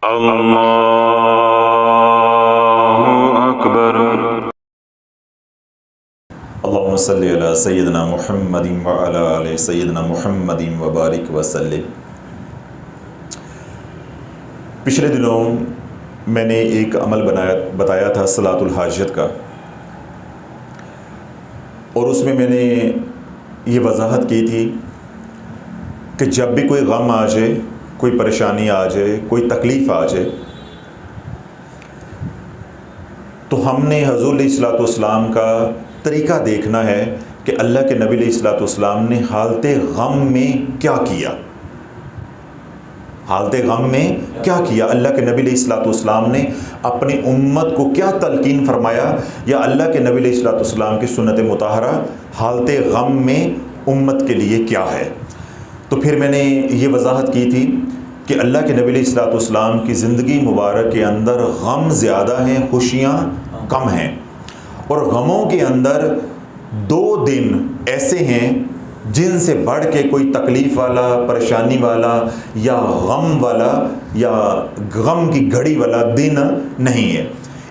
اللہ اکبر۔ اللہم صلی علی سیدنا محمد وعلی آل سیدنا محمد وبارک وسلم۔ پچھلے دنوں میں نے ایک عمل بتایا تھا صلاۃ الحاجت کا، اور اس میں نے یہ وضاحت کی تھی کہ جب بھی کوئی غم آ جائے، کوئی پریشانی آ جائے، کوئی تکلیف آ جائے، تو ہم نے حضور علیہ الصلوۃ والسلام کا طریقہ دیکھنا ہے کہ اللہ کے نبی علیہ الصلوۃ والسلام نے حالت غم میں کیا کیا۔ حالت غم میں کیا کیا، اللہ کے نبی علیہ الصلوۃ والسلام نے اپنی امت کو کیا تلقین فرمایا، یا اللہ کے نبی علیہ الصلوۃ والسلام کی سنت مطہرہ حالت غم میں امت کے لیے کیا ہے۔ تو پھر میں نے یہ وضاحت کی تھی کہ اللہ کے نبی علیہ الصلوۃ والسلام کی زندگی مبارک کے اندر غم زیادہ ہیں، خوشیاں کم ہیں، اور غموں کے اندر 2 دن ایسے ہیں جن سے بڑھ کے کوئی تکلیف والا، پریشانی والا یا غم والا یا غم کی گھڑی والا دن نہیں ہے۔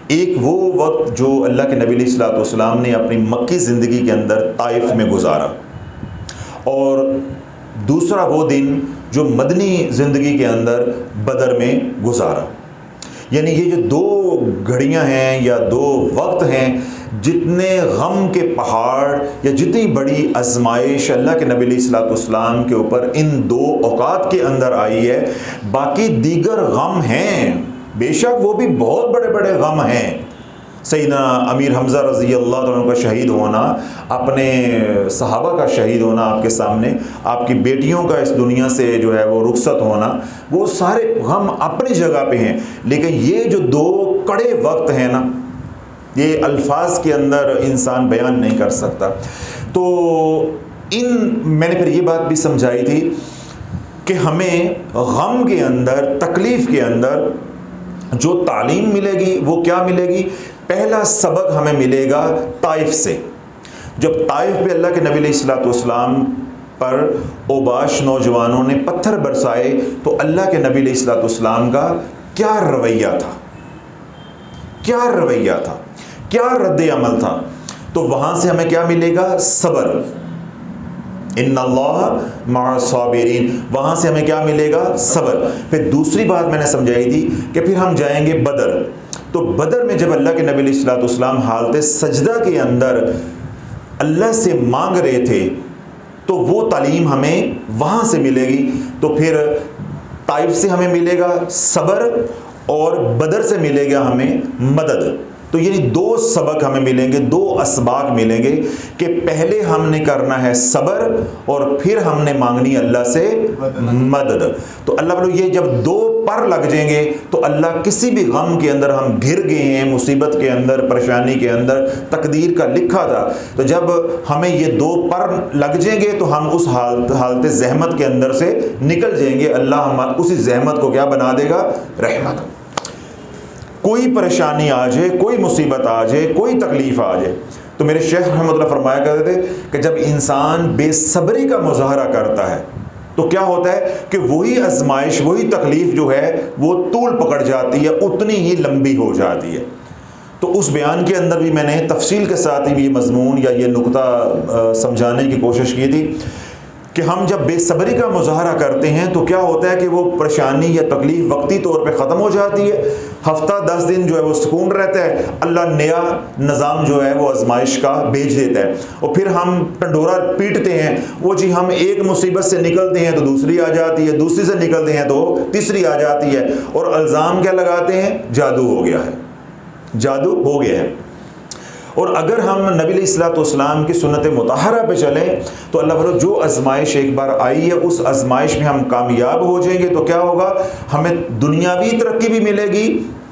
ایک وہ وقت جو اللہ کے نبی علیہ الصلوۃ والسلام نے اپنی مکی زندگی کے اندر طائف میں گزارا، اور دوسرا وہ دن جو مدنی زندگی کے اندر بدر میں گزارا۔ یعنی یہ جو 2 گھڑیاں ہیں یا 2 وقت ہیں، جتنے غم کے پہاڑ یا جتنی بڑی آزمائش اللہ کے نبی علیہ الصلوۃ والسلام کے اوپر ان 2 اوقات کے اندر آئی ہے، باقی دیگر غم ہیں، بے شک وہ بھی بہت بڑے بڑے غم ہیں۔ سیدنا امیر حمزہ رضی اللہ عنہ کا شہید ہونا، اپنے صحابہ کا شہید ہونا آپ کے سامنے، آپ کی بیٹیوں کا اس دنیا سے جو ہے وہ رخصت ہونا، وہ سارے غم اپنی جگہ پہ ہیں، لیکن یہ جو 2 کڑے وقت ہیں نا، یہ الفاظ کے اندر انسان بیان نہیں کر سکتا۔ تو میں نے پھر یہ بات بھی سمجھائی تھی کہ ہمیں غم کے اندر، تکلیف کے اندر جو تعلیم ملے گی وہ کیا ملے گی؟ پہلا سبق ہمیں ملے گا طائف سے۔ جب طائف پہ اللہ کے نبی علیہ الصلوۃ والسلام پر اوباش نوجوانوں نے پتھر برسائے، تو اللہ کے نبی علیہ الصلوۃ والسلام کا کیا رویہ تھا، کیا رویہ تھا، کیا رد عمل تھا؟ تو وہاں سے ہمیں کیا ملے گا؟ صبر۔ ان اللہ مع الصابرین، وہاں سے ہمیں کیا ملے گا؟ صبر۔ پھر دوسری بات میں نے سمجھائی تھی کہ پھر ہم جائیں گے بدر۔ تو بدر میں جب اللہ کے نبی علیہ الصلوۃ والسلام حالت سجدہ کے اندر اللہ سے مانگ رہے تھے، تو وہ تعلیم ہمیں وہاں سے ملے گی۔ تو پھر طائف سے ہمیں ملے گا صبر، اور بدر سے ملے گا ہمیں مدد۔ تو یعنی 2 سبق ہمیں ملیں گے، 2 اسباق ملیں گے کہ پہلے ہم نے کرنا ہے صبر، اور پھر ہم نے مانگنی اللہ سے مدد۔ تو اللہ بولو یہ جب 2 پر لگ جائیں گے تو اللہ کسی بھی غم کے اندر ہم گر گئے ہیں، مصیبت کے اندر، پریشانی کے اندر، تقدیر کا لکھا تھا، تو جب ہمیں یہ 2 پر لگ جائیں گے تو ہم اس حالت زحمت کے اندر سے نکل جائیں گے۔ اللہ اسی زحمت کو کیا بنا دے گا؟ رحمت۔ کوئی پریشانی آ جائے، کوئی مصیبت آ جائے، کوئی تکلیف آ جائے، تو میرے شیخ رحمۃ اللہ فرمایا کرتے تھے کہ جب انسان بے صبری کا مظاہرہ کرتا ہے تو کیا ہوتا ہے کہ وہی آزمائش، وہی تکلیف جو ہے وہ طول پکڑ جاتی ہے، اتنی ہی لمبی ہو جاتی ہے۔ تو اس بیان کے اندر بھی میں نے تفصیل کے ساتھ ہی یہ مضمون یا یہ نقطہ سمجھانے کی کوشش کی تھی کہ ہم جب بے صبری کا مظاہرہ کرتے ہیں تو کیا ہوتا ہے کہ وہ پریشانی یا تکلیف وقتی طور پہ ختم ہو جاتی ہے، ہفتہ 10 دن جو ہے وہ سکون رہتا ہے، اللہ نیا نظام جو ہے وہ آزمائش کا بھیج دیتا ہے، اور پھر ہم ٹنڈورا پیٹتے ہیں، وہ جی ہم ایک مصیبت سے نکلتے ہیں تو دوسری آ جاتی ہے، دوسری سے نکلتے ہیں تو تیسری آ جاتی ہے، اور الزام کیا لگاتے ہیں؟ جادو ہو گیا ہے، جادو ہو گیا ہے۔ اور اگر ہم نبی علیہ الصلوۃ والسلام کی سنت مطہرہ پہ چلیں تو اللہ تعالیٰ جو آزمائش ایک بار آئی ہے اس آزمائش میں ہم کامیاب ہو جائیں گے تو کیا ہوگا؟ ہمیں دنیاوی ترقی بھی ملے گی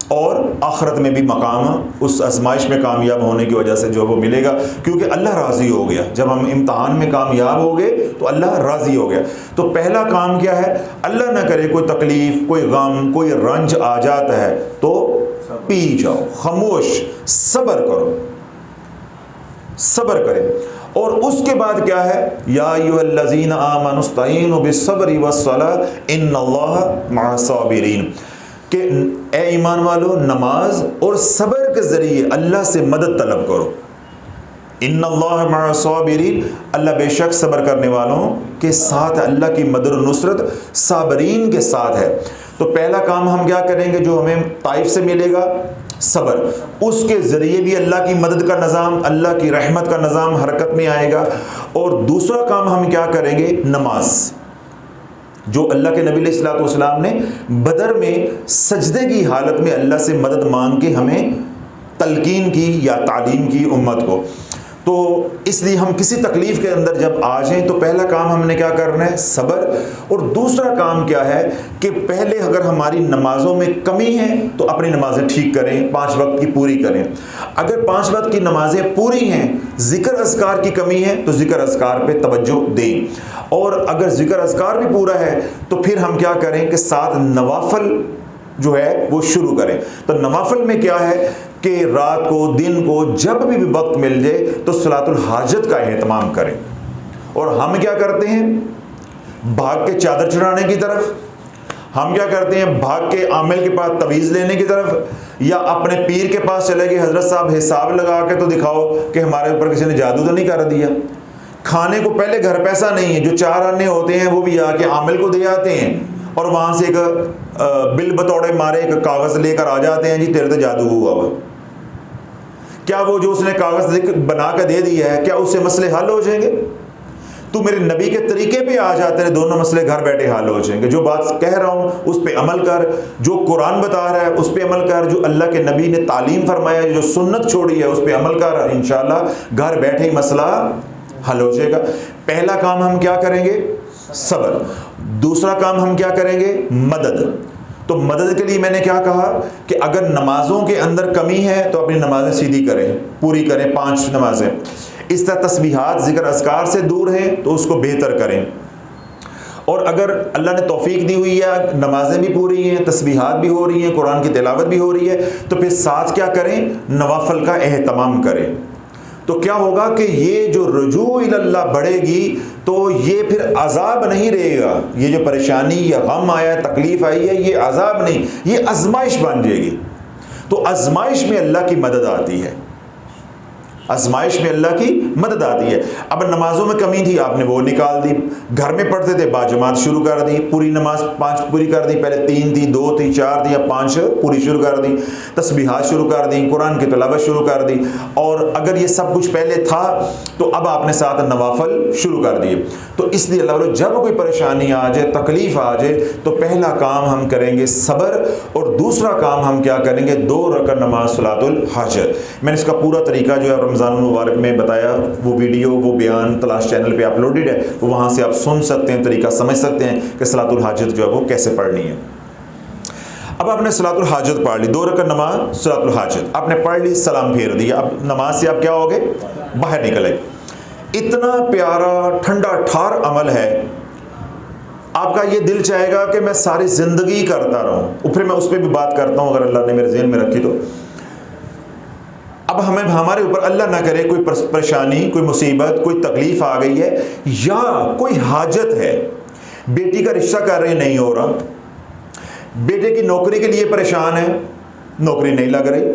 اور آخرت میں بھی مقام اس آزمائش میں کامیاب ہونے کی وجہ سے جو وہ ملے گا، کیونکہ اللہ راضی ہو گیا۔ جب ہم امتحان میں کامیاب ہو گئے تو اللہ راضی ہو گیا۔ تو پہلا کام کیا ہے؟ اللہ نہ کرے کوئی تکلیف، کوئی غم، کوئی رنج آ جاتا ہے تو پی جاؤ، خاموش، صبر کرو، صبر کریں۔ اور اس کے بعد کیا ہے؟ یا ایھا الذین آمنوا استعینوا بالصبر والصلاۃ ان اللہ مع الصابرین۔ کہ اے ایمان والو نماز اور صبر کے ذریعے اللہ سے مدد طلب کرو. ان اللہ مع الصابرین، اللہ بے شک صبر کرنے والوں کے ساتھ، اللہ کی مدد و نصرت صابرین کے ساتھ ہے. تو پہلا کام ہم کیا کریں گے جو ہمیں طائف سے ملے گا؟ صبر. اس کے ذریعے بھی اللہ کی مدد کا نظام، اللہ کی رحمت کا نظام حرکت میں آئے گا. اور دوسرا کام ہم کیا کریں گے؟ نماز، جو اللہ کے نبی علیہ السلام نے بدر میں سجدے کی حالت میں اللہ سے مدد مانگ کے ہمیں تلقین کی یا تعلیم کی امت کو. تو اس لیے ہم کسی تکلیف کے اندر جب آ جائیں تو پہلا کام ہم نے کیا کرنا ہے؟ صبر. اور دوسرا کام کیا ہے کہ پہلے اگر ہماری نمازوں میں کمی ہے تو اپنی نمازیں ٹھیک کریں، 5 وقت کی پوری کریں. اگر 5 وقت کی نمازیں پوری ہیں، ذکر اذکار کی کمی ہے تو ذکر اذکار پہ توجہ دیں. اور اگر ذکر اذکار بھی پورا ہے تو پھر ہم کیا کریں کہ 7 نوافل جو ہے وہ شروع کریں. تو نوافل میں کیا ہے کہ رات کو، دن کو، جب بھی وقت مل جائے تو صلاۃ الحاجت کا اہتمام کریں. اور ہم کیا کرتے ہیں؟ بھاگ کے چادر چڑھانے کی طرف، ہم کیا کرتے ہیں؟ بھاگ کے عامل کے پاس تعویذ لینے کی طرف، یا اپنے پیر کے پاس چلے گئے حضرت صاحب حساب لگا کے تو دکھاؤ کہ ہمارے اوپر کسی نے جادو تو نہیں کر دیا. کھانے کو پہلے گھر پیسہ نہیں ہے، جو 4 آنے ہوتے ہیں وہ بھی آ کے عامل کو دے آتے ہیں اور وہاں سے ایک بل بتوڑے مارے ایک کاغذ لے کر آ جاتے ہیں، جی تیرے تو جادو ہوا ہوا. کیا وہ جو اس نے کاغذ بنا کے دے دیا ہے کیا اس سے مسئلے حل ہو جائیں گے؟ تو میرے نبی کے طریقے پہ آ جاتے ہیں، دونوں مسئلے گھر بیٹھے حل ہو جائیں گے. جو بات کہہ رہا ہوں اس پہ عمل کر، جو قرآن بتا رہا ہے اس پہ عمل کر، جو اللہ کے نبی نے تعلیم فرمایا ہے، جو سنت چھوڑی ہے اس پہ عمل کر، انشاءاللہ گھر بیٹھے ہی مسئلہ حل ہو جائے گا. پہلا کام ہم کیا کریں گے؟ صبر. دوسرا کام ہم کیا کریں گے؟ مدد. تو مدد کے لیے میں نے کیا کہا کہ اگر نمازوں کے اندر کمی ہے تو اپنی نمازیں سیدھی کریں، پوری کریں 5 نمازیں. اس طرح تسبیحات، ذکر اذکار سے دور ہیں تو اس کو بہتر کریں. اور اگر اللہ نے توفیق دی ہوئی ہے، نمازیں بھی پوری ہیں، تسبیحات بھی ہو رہی ہیں، قرآن کی تلاوت بھی ہو رہی ہے، تو پھر ساتھ کیا کریں؟ نوافل کا اہتمام کریں. تو کیا ہوگا کہ یہ جو رجوع اللہ بڑھے گی تو یہ پھر عذاب نہیں رہے گا. یہ جو پریشانی یا غم آیا ہے، تکلیف آئی ہے، یہ عذاب نہیں، یہ آزمائش بن جائے گی. تو آزمائش میں اللہ کی مدد آتی ہے، آزمائش میں اللہ کی مدد آتی ہے. اب نمازوں میں کمی تھی، آپ نے وہ نکال دی. گھر میں پڑھتے تھے، باجماعت شروع کر دی، پوری نماز 5 پوری کر دی. پہلے 3 تھی، 2 تھی، 4 تھی، اب 5 پوری شروع کر دی. تسبیحات شروع کر دی، قرآن کی تلاوت شروع کر دی. اور اگر یہ سب کچھ پہلے تھا تو اب آپ نے 7 نوافل شروع کر دیے. تو اس لیے اللہ جب کوئی پریشانی آ جائے، تکلیف آ جائے، تو پہلا کام ہم کریں گے صبر. اور دوسرا کام ہم کیا کریں گے؟ 2 رکعت نماز صلاۃ الحاجت. میں نے اس کا پورا طریقہ جو ہے رمضان المبارک میں بتایا، وہ ویڈیو، وہ بیان تلاش چینل پہ اپلوڈڈ ہے، تو وہاں سے آپ سن سکتے ہیں، طریقہ سمجھ سکتے ہیں کہ صلاۃ الحاجت جو ہے وہ کیسے پڑھنی ہے. اب آپ نے صلاۃ الحاجت پڑھ لی، 2 رکعت نماز صلاۃ الحاجت آپ نے پڑھ لی، سلام پھیر دیا. اب نماز سے آپ کیا ہوگے؟ باہر نکلے. اتنا پیارا ٹھنڈا ٹھار عمل ہے، آپ کا یہ دل چاہے گا کہ میں ساری زندگی کرتا رہوں. اور پھر میں اس پہ بھی بات کرتا ہوں اگر اللہ نے میرے ذہن میں رکھی تو. اب ہمارے اوپر اللہ نہ کرے کوئی پریشانی، کوئی مصیبت، کوئی تکلیف آ گئی ہے، یا کوئی حاجت ہے، بیٹی کا رشتہ کر رہے نہیں ہو رہا، بیٹے کی نوکری کے لیے پریشان ہے، نوکری نہیں لگ رہی،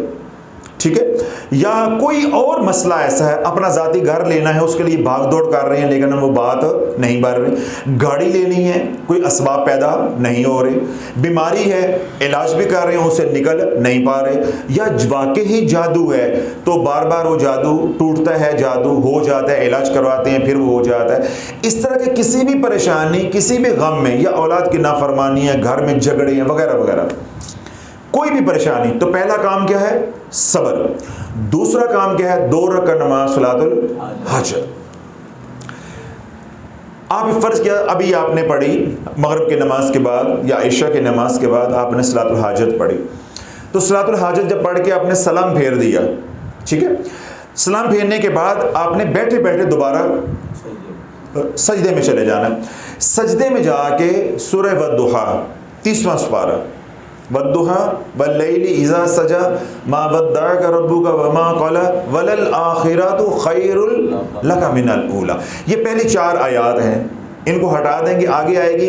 ٹھیک ہے، یا کوئی اور مسئلہ ایسا ہے، اپنا ذاتی گھر لینا ہے، اس کے لیے بھاگ دوڑ کر رہے ہیں لیکن وہ بات نہیں بڑھ رہی، گاڑی لینی ہے، کوئی اسباب پیدا نہیں ہو رہے، بیماری ہے، علاج بھی کر رہے ہیں، اسے نکل نہیں پا رہے، یا واقعی جادو ہے تو بار بار وہ جادو ٹوٹتا ہے، جادو ہو جاتا ہے، علاج کرواتے ہیں پھر وہ ہو جاتا ہے. اس طرح کے کسی بھی پریشانی، کسی بھی غم میں، یا اولاد کی نافرمانی ہے، گھر میں جھگڑے ہیں وغیرہ وغیرہ، کوئی بھی پریشانی، تو پہلا کام کیا ہے؟ صبر. دوسرا کام کیا ہے؟ 2 رکعت نماز صلاۃ الحاجت. آپ فرض کیا ابھی آپ نے پڑھی مغرب کی نماز کے بعد یا عشاء کی نماز کے بعد آپ نے صلاۃ الحاجت پڑھی. تو صلاۃ الحاجت جب پڑھ کے آپ نے سلام پھیر دیا، ٹھیک ہے، سلام پھیرنے کے بعد آپ نے بیٹھے بیٹھے دوبارہ سجدے میں چلے جانا. سجدے میں جا کے سورہ والضحیٰ 30واں سپارہ، والضحیٰ واللیل اذا سجا ما ودعک ربک وما قلی وللآخرۃ خیر لک من الاولی. یہ پہلی 4 آیات ہیں، ان کو ہٹا دیں گے، آگے آئے گی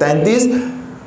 33,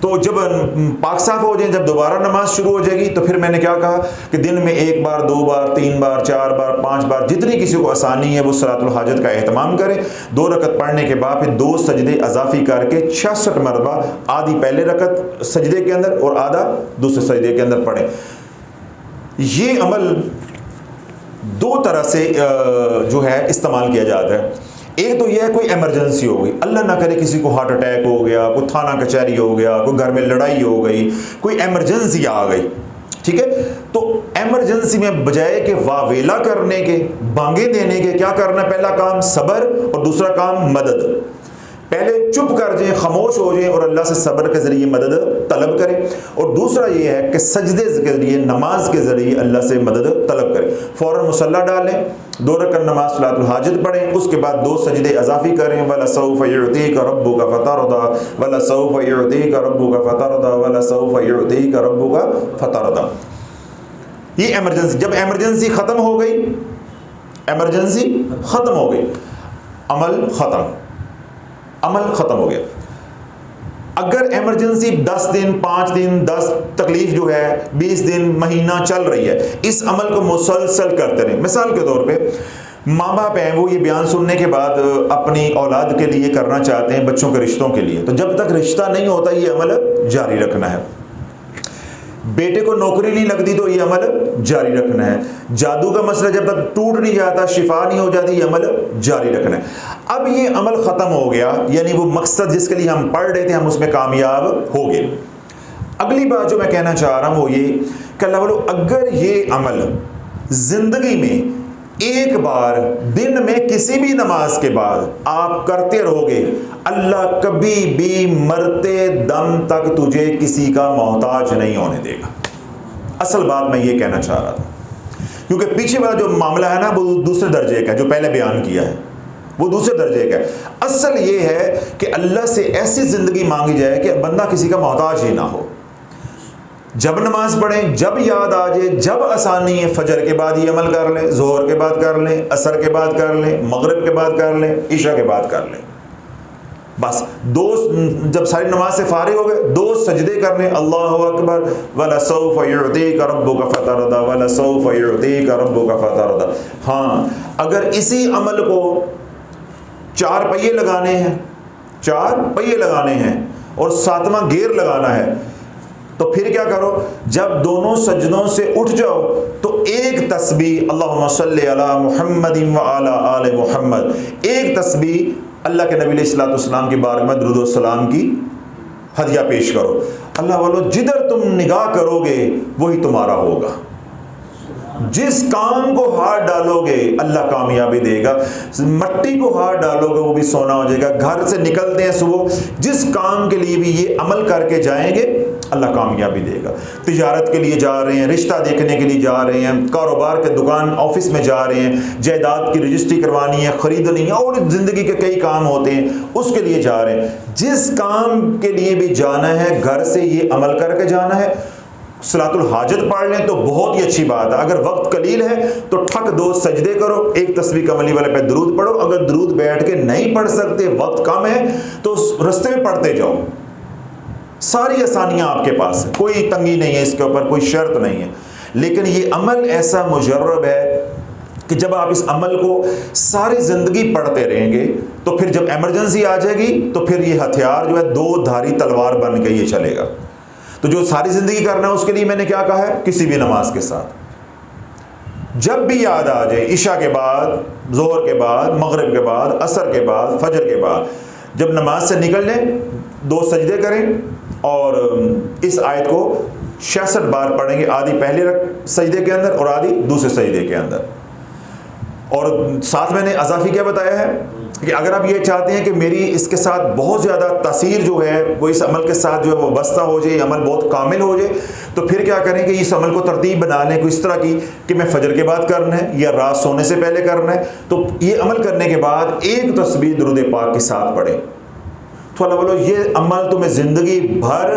تو جب پاک صاف ہو جائیں، جب دوبارہ نماز شروع ہو جائے گی تو پھر میں نے کیا کہا کہ دن میں 1 بار 2 بار 3 بار 4 بار 5 بار جتنی کسی کو آسانی ہے وہ صلاۃ الحاجت کا اہتمام کرے. 2 رکعت پڑھنے کے بعد پھر 2 سجدے اضافی کر کے 66 مرتبہ آدھی پہلے رکعت سجدے کے اندر اور آدھا دوسرے سجدے کے اندر پڑھیں. یہ عمل 2 طرح سے جو ہے استعمال کیا جاتا ہے. ایک تو یہ ہے کوئی ایمرجنسی ہو گئی، اللہ نہ کرے کسی کو ہارٹ اٹیک ہو گیا، کوئی تھانہ کچہری ہو گیا، کوئی گھر میں لڑائی ہو گئی، کوئی ایمرجنسی آ گئی، ٹھیک ہے. تو ایمرجنسی میں بجائے کہ واویلا کرنے کے، بانگیں دینے کے، کیا کرنا ہے؟ پہلا کام صبر اور دوسرا کام مدد. پہلے چپ کر جائیں، خاموش ہو جائیں اور اللہ سے صبر کے ذریعے مدد طلب کریں. اور دوسرا یہ ہے کہ سجدے کے ذریعے، نماز کے ذریعے اللہ سے مدد طلب کریں. فوراً مصلی ڈالیں، 2 رکعت نماز صلاۃ الحاجت پڑھیں، اس کے بعد 2 سجدے اضافی کریں. وَلَسَوْفَ يُعْطِيكَ رَبُّكَ فَتَرْضَىٰ وَلَسَوْفَ يُعْطِيكَ رَبُّكَ فَتَرْضَىٰ وَلَسَوْفَ يُعْطِيكَ رَبُّكَ فَتَرْضَىٰ. یہ ایمرجنسی، جب ایمرجنسی ختم ہو گئی، ایمرجنسی ختم ہو گئی، عمل ختم ہو گیا. اگر ایمرجنسی 10 دن 5 دن 10 تکلیف جو ہے 20 دن مہینہ چل رہی ہے، اس عمل کو مسلسل کرتے رہیں. مثال کے طور پہ ماں باپ ہیں، وہ یہ بیان سننے کے بعد اپنی اولاد کے لیے کرنا چاہتے ہیں، بچوں کے رشتوں کے لیے، تو جب تک رشتہ نہیں ہوتا یہ عمل جاری رکھنا ہے. بیٹے کو نوکری نہیں لگتی تو یہ عمل جاری رکھنا ہے. جادو کا مسئلہ جب تک ٹوٹ نہیں جاتا، شفا نہیں ہو جاتی، یہ عمل جاری رکھنا ہے. اب یہ عمل ختم ہو گیا، یعنی وہ مقصد جس کے لیے ہم پڑھ رہے تھے ہم اس میں کامیاب ہو گئے. اگلی بات جو میں کہنا چاہ رہا ہوں وہ یہ کہ اللہ والو، اگر یہ عمل زندگی میں ایک بار دن میں کسی بھی نماز کے بعد آپ کرتے رہو گے، اللہ کبھی بھی مرتے دم تک تجھے کسی کا محتاج نہیں ہونے دے گا. اصل بات میں یہ کہنا چاہ رہا تھا، کیونکہ پیچھے والا جو معاملہ ہے نا وہ دوسرے درجے کا ہے، جو پہلے بیان کیا ہے وہ دوسرے درجے کا ہے. اصل یہ ہے کہ اللہ سے ایسی زندگی مانگی جائے کہ بندہ کسی کا محتاج ہی نہ ہو. جب نماز پڑھیں، جب یاد آ جائے، جب آسانی ہے، فجر کے بعد یہ عمل کر لیں، ظہر کے بعد کر لیں، عصر کے بعد کر لیں، مغرب کے بعد کر لیں، عشاء کے بعد کر لیں. بس جب ساری نماز سے فارغ ہو گئے 2 سجدے کرنے، اللہ اکبر، وَلَسَوْفَ يُعْطِيكَ رَبُّكَ فَتَرْضَىٰ وَلَسَوْفَ يُعْطِيكَ رَبُّكَ فَتَرْضَىٰ. ہاں، اگر اسی عمل کو 4 پہیے لگانے ہیں، 4 پہیے لگانے ہیں اور 7واں گیئر لگانا ہے تو پھر کیا کرو؟ جب دونوں سجدوں سے اٹھ جاؤ تو ایک تسبیح اللہم صلی علی محمد وعلی آل محمد، ایک تسبیح اللہ کے نبی علیہ السلام کی بارگاہ میں درود و سلام کی ہدیہ پیش کرو. اللہ والو، جدھر تم نگاہ کرو گے وہی تمہارا ہوگا. جس کام کو ہاتھ ڈالو گے اللہ کامیابی دے گا. مٹی کو ہاتھ ڈالو گے وہ بھی سونا ہو جائے گا. گھر سے نکلتے ہیں صبح، جس کام کے لیے بھی یہ عمل کر کے جائیں گے اللہ کامیابی دے گا. تجارت کے لیے جا رہے ہیں، رشتہ دیکھنے کے لیے جا رہے ہیں، کاروبار کے دکان آفس میں جا رہے ہیں، جائیداد کی رجسٹری کروانی ہے، خریدنی ہے، اور زندگی کے کئی کام ہوتے ہیں، اس کے لیے جا رہے ہیں. جس کام کے لیے بھی جانا ہے گھر سے یہ عمل کر کے جانا ہے. صلاۃ الحاجت پڑھ لیں تو بہت ہی اچھی بات ہے. اگر وقت قلیل ہے تو ٹھک 2 سجدے کرو، ایک تسبیح کملی والے پہ درود پڑھو. اگر درود بیٹھ کے نہیں پڑھ سکتے، وقت کم ہے، تو رستے میں پڑھتے جاؤ. ساری آسانیاں آپ کے پاس ہیں، کوئی تنگی نہیں ہے اس کے اوپر، کوئی شرط نہیں ہے. لیکن یہ عمل ایسا مجرب ہے کہ جب آپ اس عمل کو ساری زندگی پڑھتے رہیں گے تو پھر جب ایمرجنسی آ جائے گی تو پھر یہ ہتھیار جو ہے 2 دھاری تلوار بن کے یہ چلے گا. تو جو ساری زندگی کرنا ہے اس کے لیے میں نے کیا کہا ہے؟ کسی بھی نماز کے ساتھ جب بھی یاد آ جائے، عشاء کے بعد، ظہر کے بعد، مغرب کے بعد، عصر کے بعد، فجر کے بعد، جب نماز سے نکل لیں 2 سجدے کریں اور اس آیت کو 66 بار پڑھیں گے، آدھی پہلے سجدے کے اندر اور آدھی دوسرے سجدے کے اندر. اور ساتھ میں نے اضافی کیا بتایا ہے کہ اگر آپ یہ چاہتے ہیں کہ میری اس کے ساتھ بہت زیادہ تاثیر جو ہے وہ اس عمل کے ساتھ جو ہے وہ وابستہ ہو جائے، عمل بہت کامل ہو جائے، تو پھر کیا کریں کہ اس عمل کو ترتیب بنا لیں کوئی اس طرح کی کہ میں فجر کے بعد کرنا ہے یا رات سونے سے پہلے کرنا ہے. تو یہ عمل کرنے کے بعد ایک تسبیح درود پاک کے ساتھ پڑھیں تو اللہ بولو یہ عمل تمہیں زندگی بھر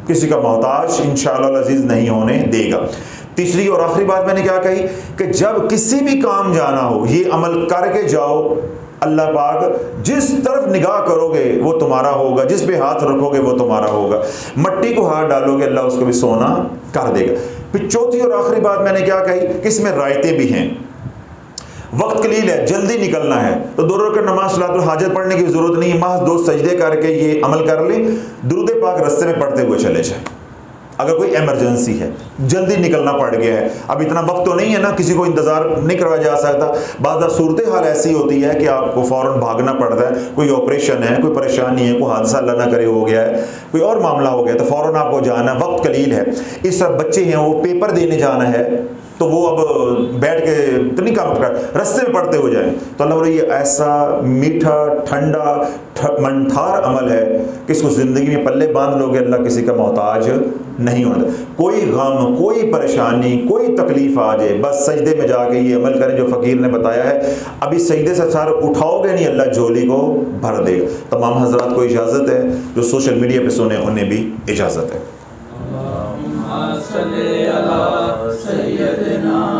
کسی کا محتاج انشاءاللہ العزیز نہیں ہونے دے گا. تیسری اور آخری بات میں نے کیا کہی کہ جب کسی بھی کام جانا ہو یہ عمل کر کے جاؤ اللہ پاک جس طرف نگاہ کرو گے وہ تمہارا ہوگا، جس پہ ہاتھ رکھو گے وہ تمہارا ہوگا، مٹی کو ہاتھ ڈالو گے اللہ اس کو بھی سونا کر دے گا۔ پھر چوتھی اور آخری بات میں نے کیا کہی کہ اس میں رائتیں بھی ہیں، وقت قلیل ہے، جلدی نکلنا ہے تو 2 رکعت نماز صلاۃ الحاجت پڑھنے کی ضرورت نہیں ہے، محض 2 سجدے کر کے یہ عمل کر لیں، درود پاک رستے میں پڑھتے ہوئے چلے جائیں۔ اگر کوئی ایمرجنسی ہے، جلدی نکلنا پڑ گیا ہے، اب اتنا وقت تو نہیں ہے نا، کسی کو انتظار نہیں کروایا جا سکتا، بعض صورتحال ایسی ہوتی ہے کہ آپ کو فوراً بھاگنا پڑتا ہے، کوئی آپریشن ہے، کوئی پریشانی ہے، کوئی حادثہ اللہ نہ کرے ہو گیا ہے، کوئی اور معاملہ ہو گیا تو فوراً آپ کو جانا ہے، وقت قلیل ہے۔ اس طرح بچے ہیں وہ پیپر دینے جانا ہے تو وہ اب بیٹھ کے تو نہیں کام کر، رستے میں پڑھتے ہو جائیں تو اللہ بولے یہ ایسا میٹھا ٹھنڈا منتھار عمل ہے کہ اس کو زندگی میں پلے باندھ لو گے، اللہ کسی کا محتاج نہیں ہوتا۔ کوئی غم، کوئی پریشانی، کوئی تکلیف آ جائے، بس سجدے میں جا کے یہ عمل کریں جو فقیر نے بتایا ہے، ابھی سجدے سے سارے اٹھاؤ گے نہیں، اللہ جھولی کو بھر دے گا۔ تمام حضرات کو اجازت ہے، جو سوشل میڈیا پہ سنیں انہیں بھی اجازت ہے۔ صلی علی سیدنا